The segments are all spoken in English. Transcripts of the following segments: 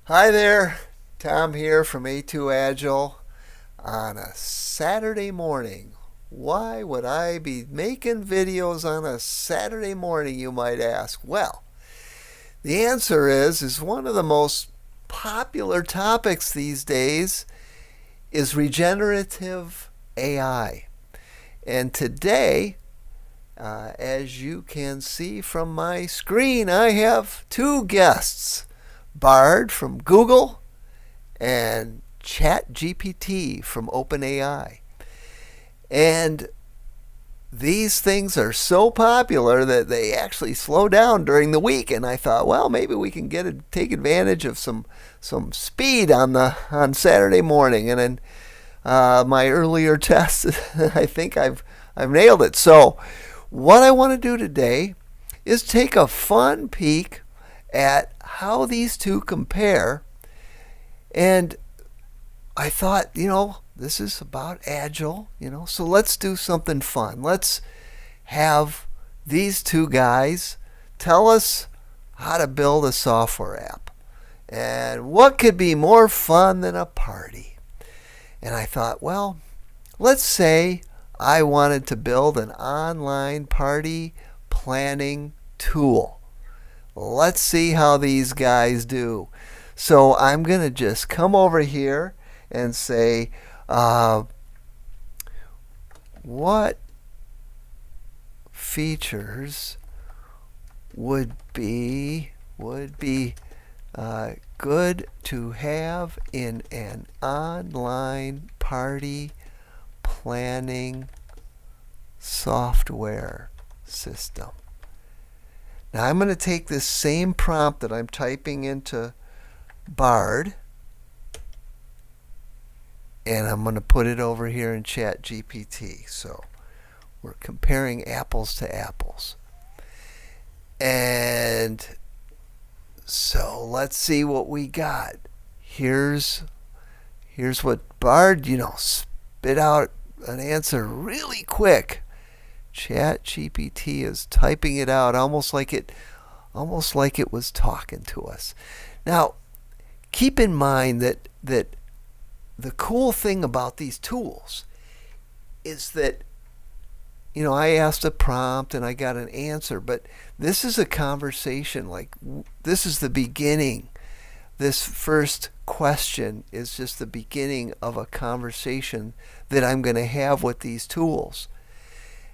Hi there, Tom here from A2 Agile on a Saturday morning. Why would I be making videos on a Saturday morning, you might ask? Well, the answer is one of the most popular topics these days is regenerative AI. And today, as you can see from my screen, I have two guests. Bard from Google and ChatGPT from OpenAI. And these things are so popular that they actually slow down during the week. And I thought, well, maybe we can take advantage of some speed on Saturday morning. And in my earlier tests, I think I've nailed it. So, what I want to do today is take a fun peek at how these two compare. And I thought, this is about agile, so let's do something fun. Let's have these two guys tell us how to build a software app. And what could be more fun than a party? And I thought, well, let's say I wanted to build an online party planning tool. Let's see how these guys do. So I'm going to just come over here and say, what features would be good to have in an online party planning software system? Now I'm going to take this same prompt that I'm typing into Bard and I'm going to put it over here in ChatGPT. So we're comparing apples to apples. And so let's see what we got. Here's what Bard, spit out an answer really quick. ChatGPT is typing it out almost like it was talking to us. Now, keep in mind that the cool thing about these tools is that I asked a prompt and I got an answer, but this is a conversation. Like, this is the beginning. This first question is just the beginning of a conversation that I'm going to have with these tools.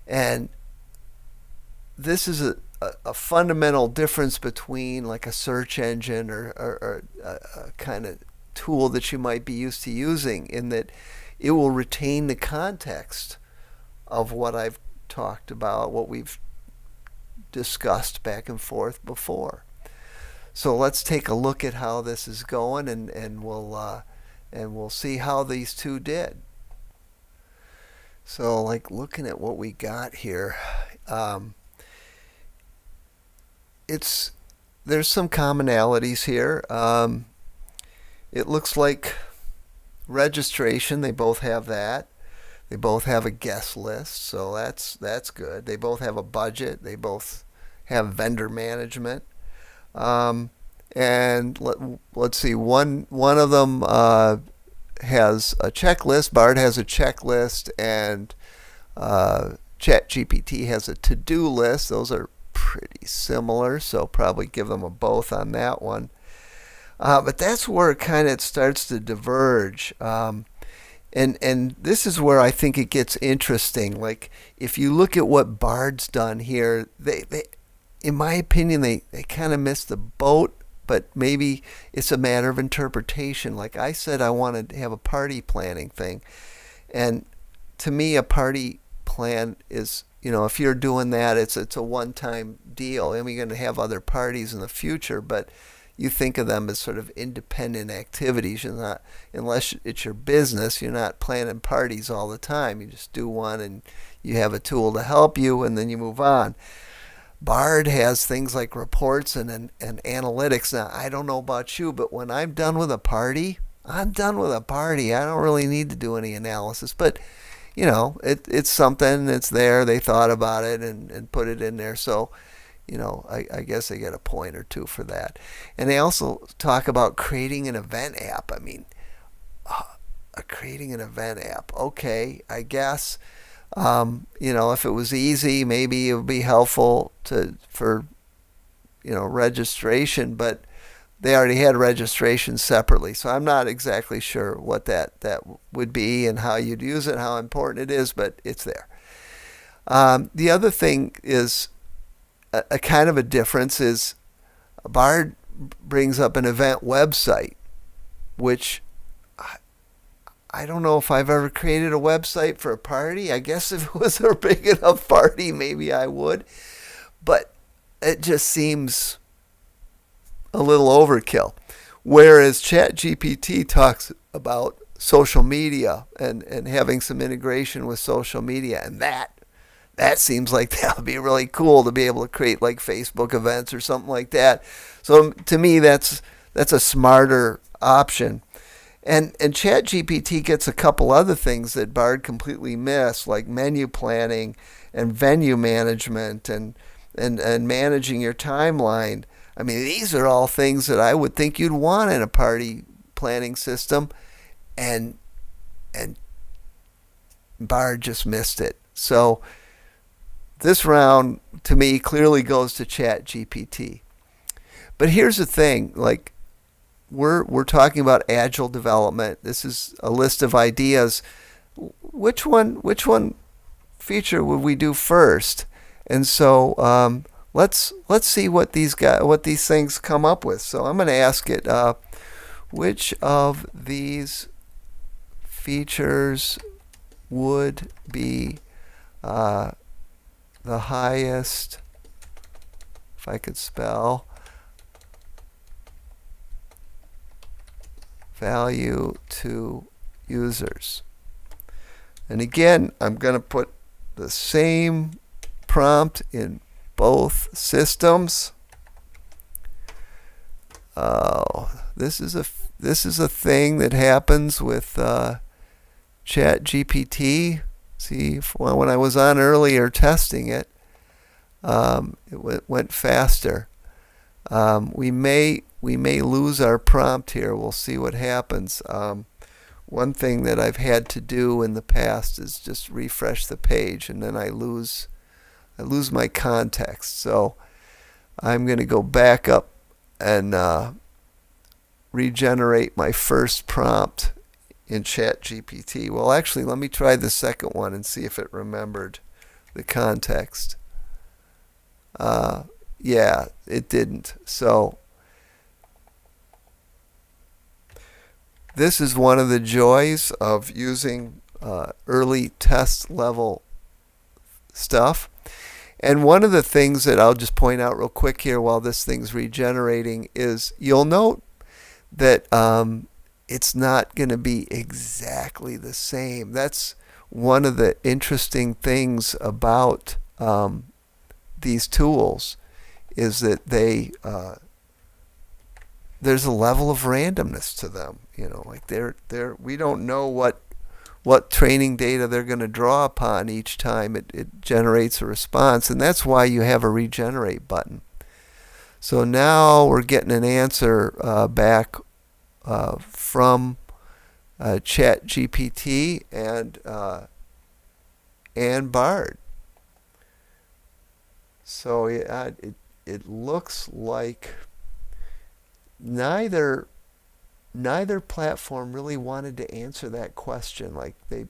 And this is a fundamental difference between like a search engine or a kind of tool that you might be used to using, in that it will retain the context of what I've talked about, what we've discussed back and forth before. So let's take a look at how this is going, and we'll see how these two did. So, like, looking at what we got here, there's some commonalities here. It looks like registration. They both have that. They both have a guest list, so that's good. They both have a budget. They both have vendor management. And let's see. One of them has a checklist. Bard has a checklist, and ChatGPT has a to-do list. Those are pretty similar, so probably give them a both on that one. But that's where it kind of starts to diverge. And this is where I think it gets interesting. Like, if you look at what Bard's done here, they in my opinion, they kind of missed the boat. But maybe it's a matter of interpretation. Like I said, I wanted to have a party planning thing. And to me, a party plan is, if you're doing that, it's a one-time deal. And we're going to have other parties in the future, but you think of them as sort of independent activities. You're not, unless it's your business, you're not planning parties all the time. You just do one and you have a tool to help you, and then you move on. Bard has things like reports and analytics. Now, I don't know about you, but when I'm done with a party, I'm done with a party. I don't really need to do any analysis. But, it's something that's there. They thought about it and put it in there. So, I guess I get a point or two for that. And they also talk about creating an event app. I mean, creating an event app. Okay, I guess. If it was easy, maybe it would be helpful for registration, but they already had registration separately. So I'm not exactly sure what that would be and how you'd use it, how important it is, but it's there. The other thing is a kind of a difference is Bard brings up an event website, which I don't know if I've ever created a website for a party. I guess if it was a big enough party, maybe I would. But it just seems a little overkill. Whereas ChatGPT talks about social media and having some integration with social media, and that seems like that would be really cool to be able to create like Facebook events or something like that. So to me, that's a smarter option. And ChatGPT gets a couple other things that Bard completely missed, like menu planning and venue management and managing your timeline. I mean, these are all things that I would think you'd want in a party planning system, and Bard just missed it. So this round, to me, clearly goes to ChatGPT. But here's the thing, like, we're talking about agile development. This is a list of ideas. Which one feature would we do first? And so let's see what these things come up with. So I'm going to ask it, which of these features would be the highest, if I could spell, value to users. And again, I'm going to put the same prompt in both systems. This is a thing that happens with ChatGPT. See, when I was on earlier testing it, it went faster. We may lose our prompt here. We'll see what happens. One thing that I've had to do in the past is just refresh the page, and then I lose my context. So I'm going to go back up and regenerate my first prompt in ChatGPT. Well, actually, let me try the second one and see if it remembered the context. Yeah, it didn't. So this is one of the joys of using early test level stuff. And one of the things that I'll just point out real quick here while this thing's regenerating is you'll note that it's not going to be exactly the same. That's one of the interesting things about these tools, is that there's a level of randomness to them. Like we don't know what training data they're going to draw upon each time it generates a response, and that's why you have a regenerate button. So now we're getting an answer back from ChatGPT and Bard. So it looks like neither platform really wanted to answer that question. Like the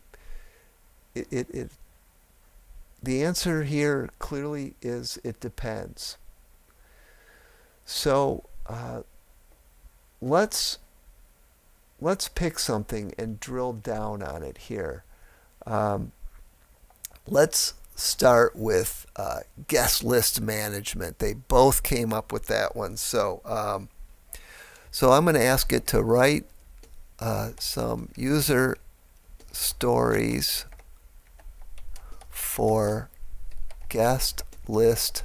answer here clearly is it depends. So let's pick something and drill down on it here. Let's start with guest list management. They both came up with that one. So I'm going to ask it to write some user stories for guest list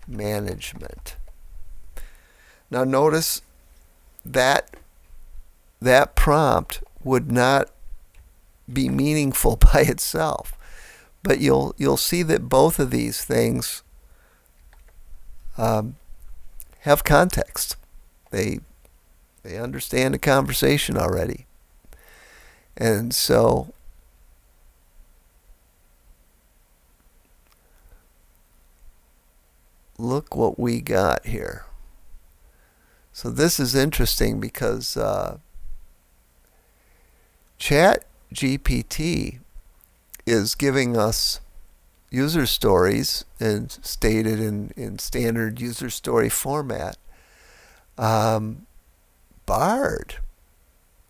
management. Now notice that prompt would not be meaningful by itself, but you'll see that both of these things have context. They understand the conversation already. And so look what we got here. So this is interesting because ChatGPT is giving us user stories and stated in standard user story format. Bard,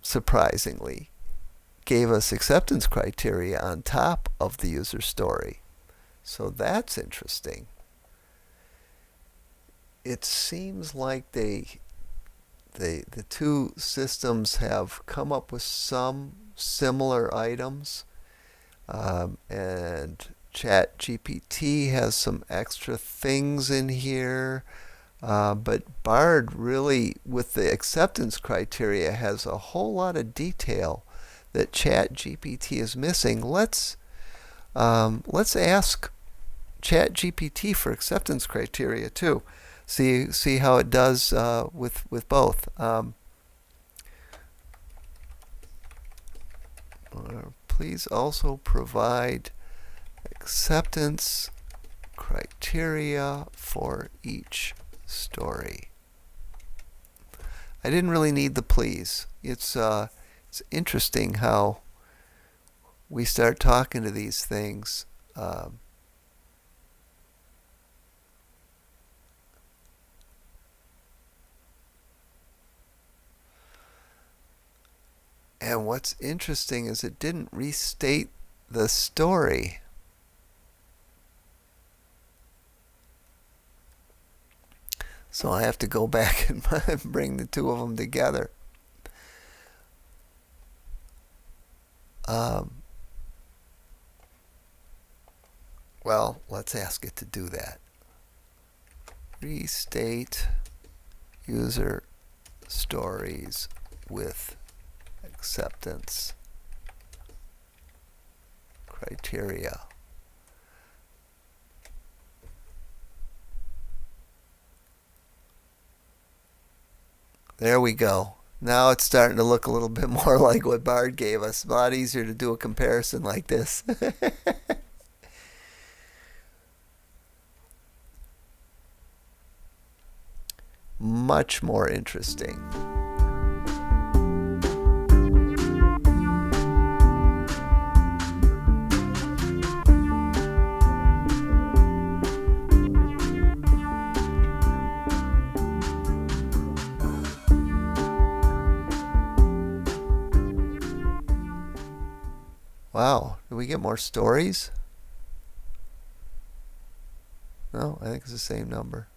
surprisingly, gave us acceptance criteria on top of the user story. So that's interesting. It seems like the two systems have come up with some similar items, and ChatGPT has some extra things in here, but Bard really, with the acceptance criteria, has a whole lot of detail that ChatGPT is missing. Let's ask ChatGPT for acceptance criteria too. See how it does with both. Please also provide acceptance criteria for each story. I didn't really need the please. It's interesting how we start talking to these things. And what's interesting is it didn't restate the story. So I have to go back and bring the two of them together. Well, let's ask it to do that. Restate user stories with acceptance criteria. There we go. Now it's starting to look a little bit more like what Bard gave us. A lot easier to do a comparison like this. Much more interesting. Wow, did we get more stories? No, I think it's the same number.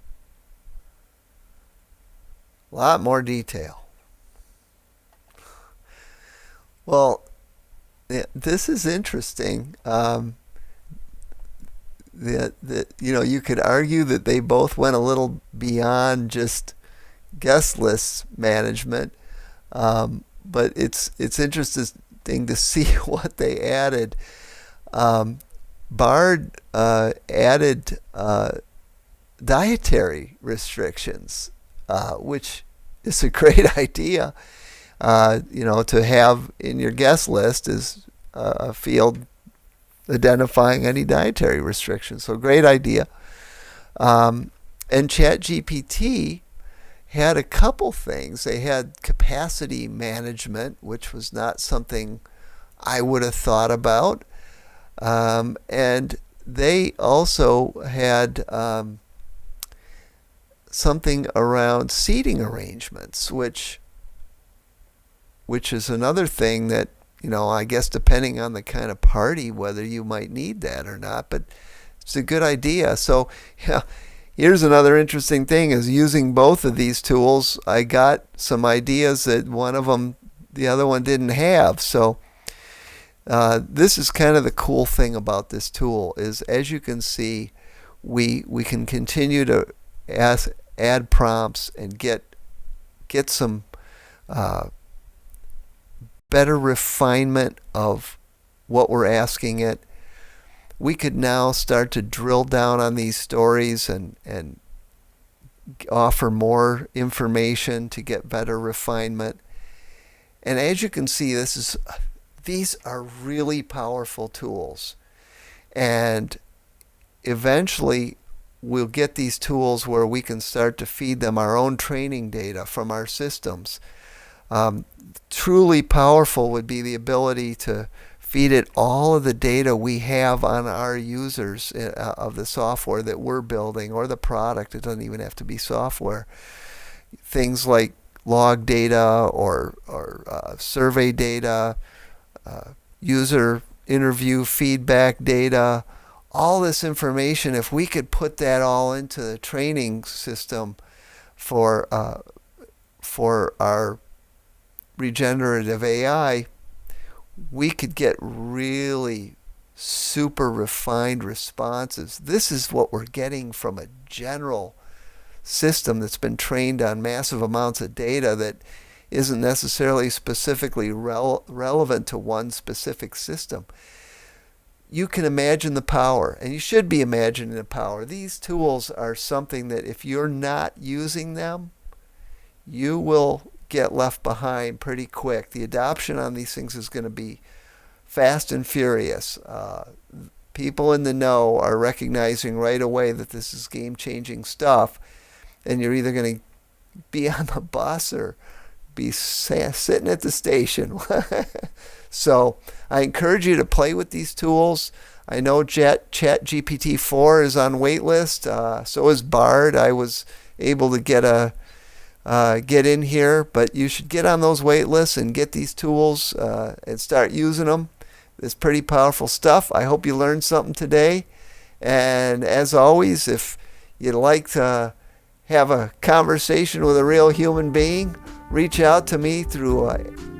A lot more detail. Well, this is interesting. You could argue that they both went a little beyond just guest list management, but it's interesting to see what they added. Bard added dietary restrictions, which is a great idea. To have in your guest list is a field identifying any dietary restrictions. So great idea. And ChatGPT had a couple things. They had capacity management, which was not something I would have thought about. And they also had something around seating arrangements, which is another thing that, I guess depending on the kind of party, whether you might need that or not, but it's a good idea. So yeah, here's another interesting thing is using both of these tools, I got some ideas that one of them, the other one didn't have. So this is kind of the cool thing about this tool is, as you can see, we can continue to add prompts and get some better refinement of what we're asking it. We could now start to drill down on these stories and offer more information to get better refinement. And as you can see, these are really powerful tools. And eventually we'll get these tools where we can start to feed them our own training data from our systems. Truly powerful would be the ability to feed it all of the data we have on our users of the software that we're building or the product. It doesn't even have to be software. Things like log data or survey data, user interview feedback data, all this information, if we could put that all into the training system for our regenerative AI, we could get really super refined responses. This is what we're getting from a general system that's been trained on massive amounts of data that isn't necessarily specifically relevant to one specific system. You can imagine the power, and you should be imagining the power. These tools are something that if you're not using them, you will get left behind pretty quick. The adoption on these things is going to be fast and furious. People in the know are recognizing right away that this is game-changing stuff, and you're either going to be on the bus or be sitting at the station. So I encourage you to play with these tools. I know ChatGPT 4 is on wait list. So is Bard. I was able to get in here, but you should get on those wait lists and get these tools and start using them. It's pretty powerful stuff. I hope you learned something today. And as always, if you'd like to have a conversation with a real human being, reach out to me through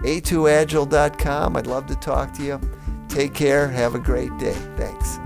a2agile.com. I'd love to talk to you. Take care. Have a great day. Thanks.